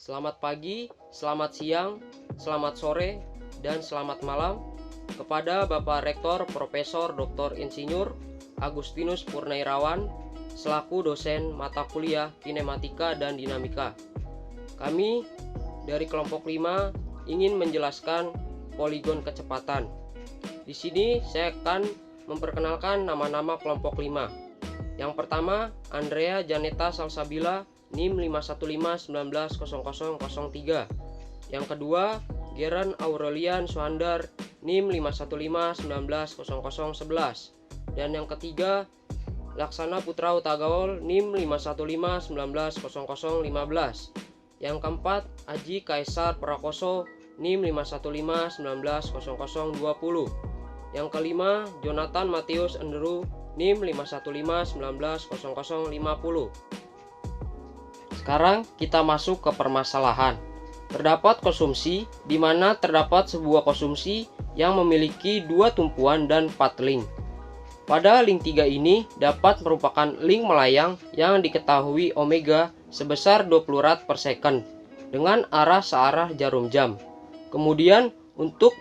Selamat pagi, selamat siang, selamat sore, dan selamat malam kepada Bapak Rektor Profesor Dr. Insinyur Agustinus Purnairawan selaku dosen mata kuliah Kinematika dan Dinamika. Kami dari kelompok 5 ingin menjelaskan poligon kecepatan. Di sini saya akan memperkenalkan nama-nama kelompok 5. Yang pertama, Andrea Janeta Salsabila, NIM 515190003. Yang kedua, Geran Aurelian Suhandar, NIM 515190011. Dan yang ketiga, Laksana Putra Utagaul, NIM 515190015. Yang keempat, Aji Kaisar Prakoso, NIM 515190020. Yang kelima, Jonathan Matius Andrew, NIM 515190050. Sekarang kita masuk ke permasalahan. Terdapat konsumsi di mana terdapat sebuah konsumsi yang memiliki dua tumpuan dan 4 link. Pada link 3 ini dapat merupakan link melayang yang diketahui omega sebesar 20 rad per second dengan arah searah jarum jam. Kemudian untuk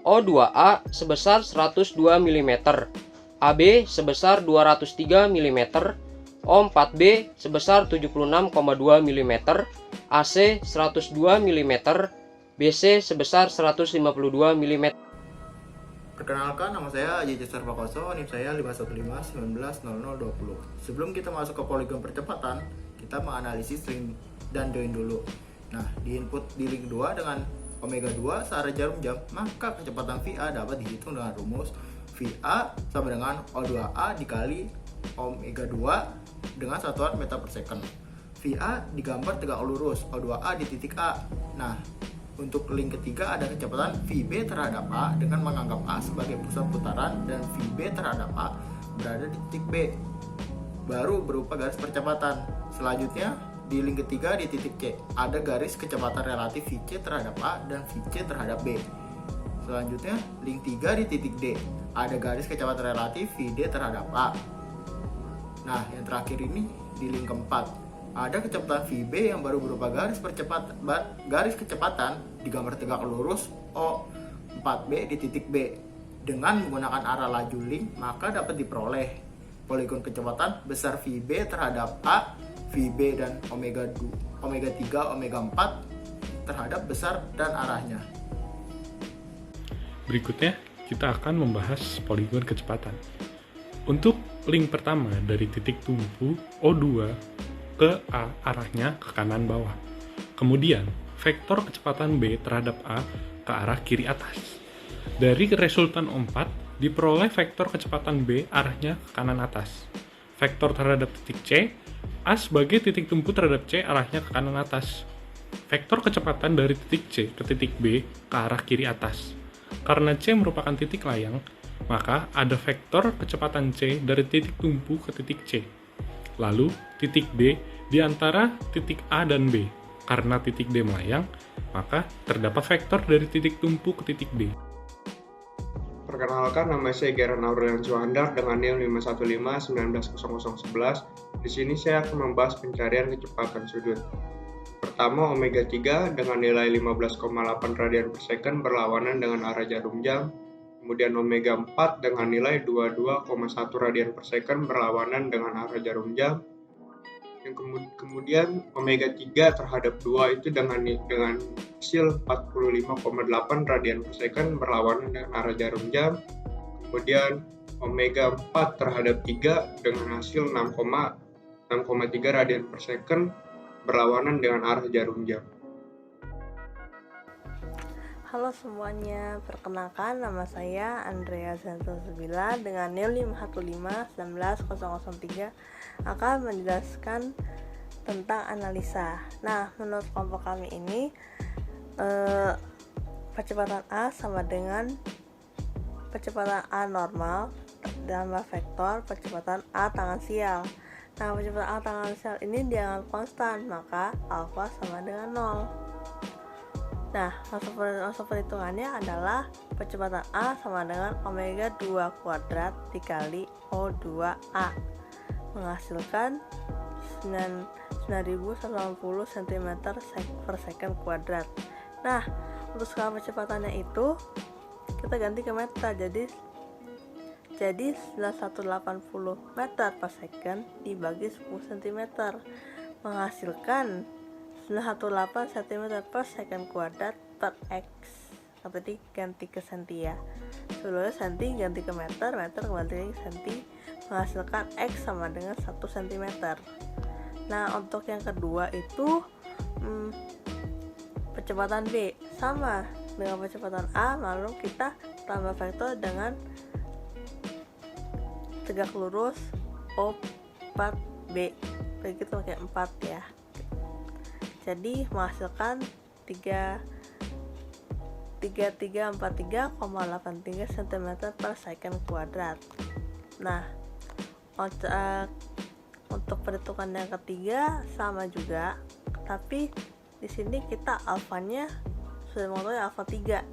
O2A sebesar 102 mm, AB sebesar 203 mm, O4B sebesar 76,2 mm, AC 102 mm, BC sebesar 152 mm. Perkenalkan, nama saya Aji Kaisar Prakoso, NIM saya 515190020. Sebelum kita masuk ke poligon percepatan, kita menganalisis link dan join dulu. Nah, di input di link 2 dengan omega 2 searah jarum jam, maka kecepatan VA dapat dihitung dengan rumus VA sama dengan O2A dikali omega 2 dengan satuan meter per second. VA digambar tegak lurus, O2A di titik A. Nah, untuk link ketiga ada kecepatan VB terhadap A dengan menganggap A sebagai pusat putaran dan VB terhadap A berada di titik B. Baru berupa garis percepatan. Selanjutnya di link ketiga di titik C ada garis kecepatan relatif VC terhadap A dan VC terhadap B. Selanjutnya link 3 di titik D ada garis kecepatan relatif VD terhadap A. Nah, yang terakhir ini di link keempat ada kecepatan VB yang baru berupa garis kecepatan digambar tegak lurus O4B di titik B. Dengan menggunakan arah laju link, maka dapat diperoleh poligon kecepatan besar VB terhadap A, VB dan omega 2, omega 3, omega 4 terhadap besar dan arahnya. Berikutnya, kita akan membahas poligon kecepatan. Untuk link pertama dari titik tumpu O2 ke A arahnya ke kanan bawah. Kemudian, vektor kecepatan B terhadap A ke arah kiri atas. Dari resultan O4, diperoleh vektor kecepatan B arahnya ke kanan atas. Vektor terhadap titik C, A sebagai titik tumpu terhadap C arahnya ke kanan atas. Vektor kecepatan dari titik C ke titik B ke arah kiri atas. Karena C merupakan titik layang, maka ada vektor kecepatan C dari titik tumpu ke titik C. Lalu, titik B di antara titik A dan B. Karena titik D melayang, maka terdapat vektor dari titik tumpu ke titik B. Perkenalkan, nama saya Geran Aurelian Suhandar dengan NIM 515190011. Di sini saya akan membahas pencarian kecepatan sudut. Pertama, omega 3 dengan nilai 15,8 radian per second berlawanan dengan arah jarum jam. Kemudian omega 4 dengan nilai 22,1 radian per second berlawanan dengan arah jarum jam. Kemudian omega 3 terhadap 2 itu dengan hasil 45,8 radian per second berlawanan dengan arah jarum jam. Kemudian omega 4 terhadap 3 dengan hasil 6,3 radian per second berlawanan dengan arah jarum jam. Halo semuanya, perkenalkan nama saya Andrea Salsabila dengan NIM 515190003 akan menjelaskan tentang analisa. Nah, menurut kelompok kami ini percepatan A sama dengan percepatan A normal tambah vektor percepatan A tangan sial. Nah, percepatan A tangan sial ini dianggap konstan, maka alfa sama dengan 0. Nah, langsung perhitungannya adalah percepatan A sama dengan omega 2 kuadrat dikali O2A menghasilkan 9180 cm per second kuadrat. Nah, untuk skala kecepatannya itu kita ganti ke meter, jadi 9180 meter per second dibagi 10 cm menghasilkan 918 cm per second kuadrat per X. Tadi ganti ke senti ya, sebelumnya senti ganti ke meter, meter kembali ke senti, menghasilkan X sama dengan 1 cm. Nah, untuk yang kedua itu percepatan B sama dengan percepatan A, lalu kita tambah vektor dengan tegak lurus O4B, begitu pakai 4 ya. Jadi menghasilkan 3343,83 cm per second kuadrat. Nah, untuk perhitungan yang ketiga sama juga, tapi di sini kita alfanya sudah mengetahui alfa 3,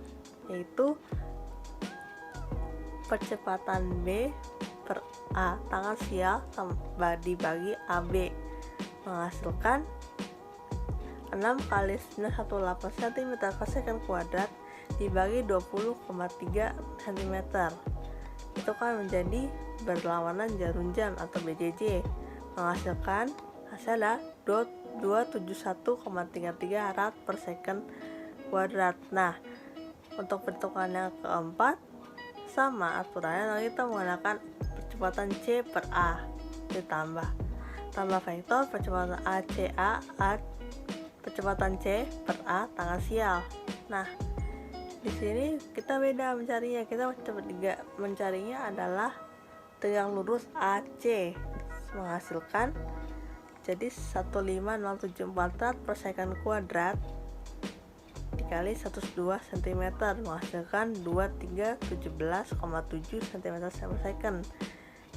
yaitu percepatan B per A tangan sial dibagi AB menghasilkan 6 kali 918 cm per second kuadrat dibagi 20,3 cm. Itu kan menjadi berlawanan jarum jam atau BJJ, menghasilkan hasilnya 271,33 rad per second kuadrat. Nah, untuk perhitungan yang keempat sama aturannya, kita menggunakan percepatan C per A tambah vektor percepatan ACA percepatan C per A tangan sial. Nah, di sini kita beda mencarinya. Kita mencarinya adalah tegak lurus AC menghasilkan jadi 15074 rad per second kuadrat dikali 102 cm menghasilkan 2317,7 cm per second.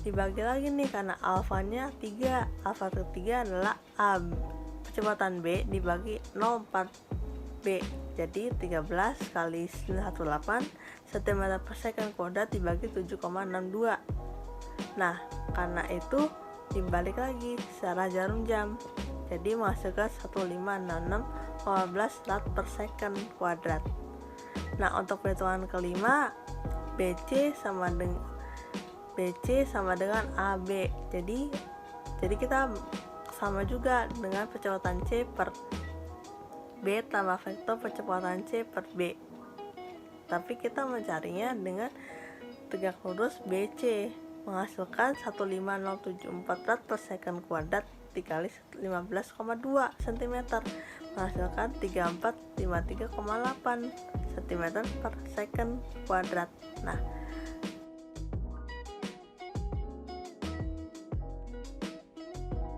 Dibagi lagi nih karena alfanya 3, alfa ketiga adalah A percepatan B dibagi 04B, jadi 13 kali 918 cm per second kuadrat dibagi 7,62. Nah, karena itu dibalik lagi secara jarum jam, jadi menghasilkan 1566,15 rad per second kuadrat. Nah, untuk perhitungan kelima, BC sama dengan AB. Jadi kita sama juga dengan percepatan C per B tambah vektor percepatan C per B. Tapi kita mencarinya dengan tegak lurus BC menghasilkan 15074 rad per second kuadrat dikali 15,2 cm menghasilkan 3453,8 cm per second kuadrat. Nah,